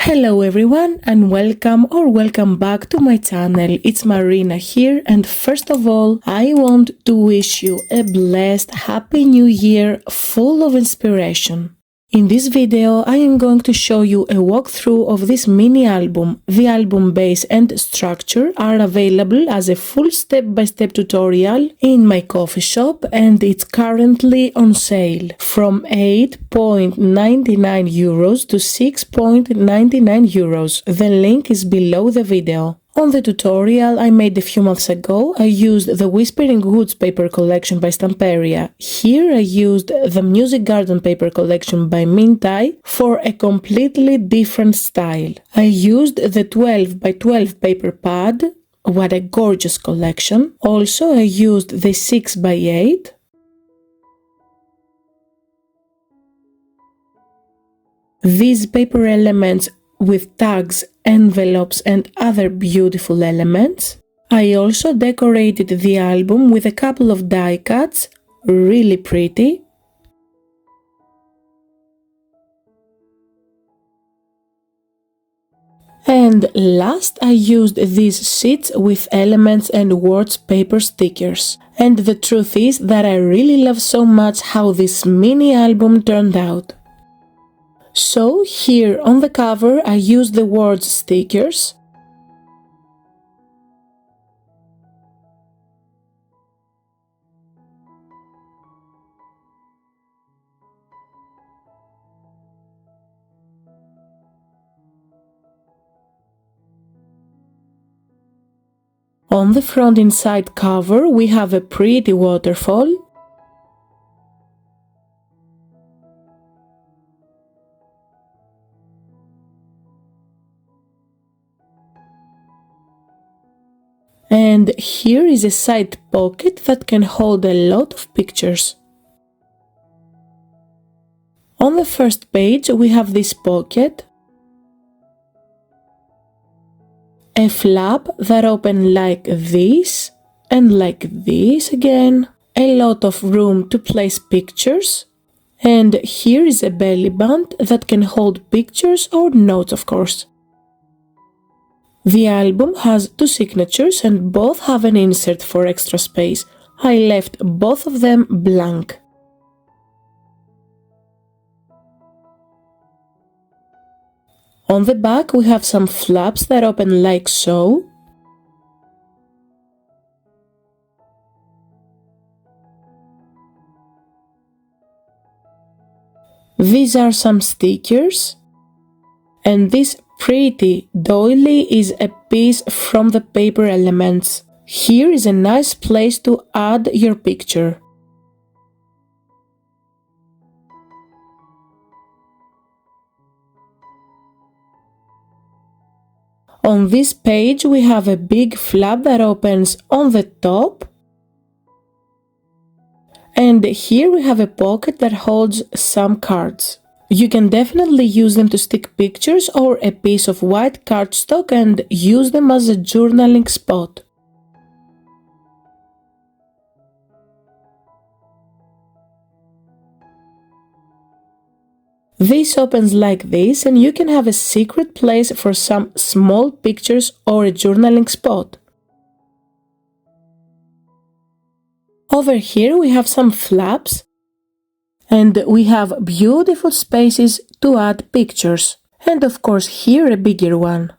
Hello everyone and welcome back to my channel. It's Marina here, and first of all I want to wish you a blessed happy new year full of inspiration. In this video I am going to show you a walkthrough of this mini album. The album base and structure are available as a full step-by-step tutorial in my coffee shop, and it's currently on sale from 8.99 euros to 6.99 euros. The link is below the video. On the tutorial I made a few months ago, I used the Whispering Woods paper collection by Stamperia. Here I used the Music Garden paper collection by Mintay for a completely different style. I used the 12 by 12 paper pad. What a gorgeous collection. Also I used the 6 by 8. These paper elements with tags, envelopes and other beautiful elements. I also decorated die album with a couple of die cuts, really pretty. And last I used these sheets with elements and words paper stickers. And the truth is that I really love so much how this mini album turned out. So here on the cover I used the words stickers. On the front inside cover we have a pretty waterfall. And here is a side pocket that can hold a lot of pictures. On the first page we have this pocket, a flap that opens like this and like this again, a lot of room to place pictures, and here is a belly band that can hold pictures or notes, of course. The album has two signatures and both have an insert for extra space. I left both of them blank. On the back we have some flaps that open like so. These are some stickers, and this pretty doily is a piece from the paper elements. Here is a nice place to add your picture. On this page we have a big flap that opens on the top, and here we have a pocket that holds some cards. You can definitely use them to stick pictures or a piece of white cardstock and use them as a journaling spot. This opens like this, and you can have a secret place for some small pictures or a journaling spot. Over here we have some flaps, and we have beautiful spaces to add pictures, and of course here a bigger one.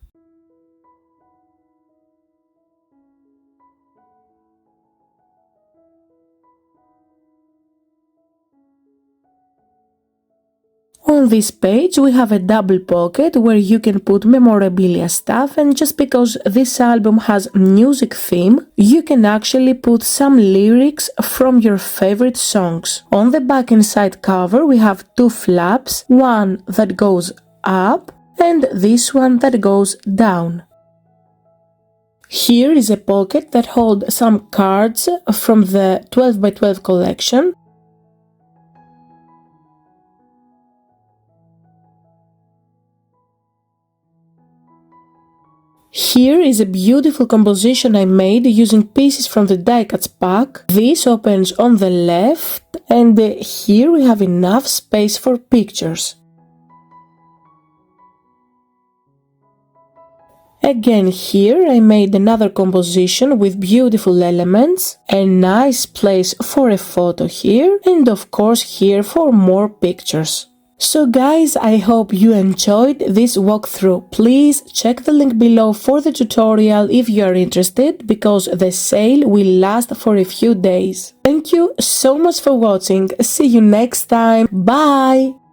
On this page we have a double pocket where you can put memorabilia stuff, and just because this album has music theme, you can actually put some lyrics from your favorite songs. On the back and side cover we have two flaps, one that goes up and this one that goes down. Here is a pocket that holds some cards from the 12 by 12 collection. Here is a beautiful composition I made using pieces from the die cuts pack. This opens on the left, and here we have enough space for pictures. Again here I made another composition with beautiful elements, a nice place for a photo here, and of course here for more pictures. So guys, I hope you enjoyed this walkthrough. Please check the link below for the tutorial if you are interested, because the sale will last for a few days. Thank you so much for watching. See you next time. Bye!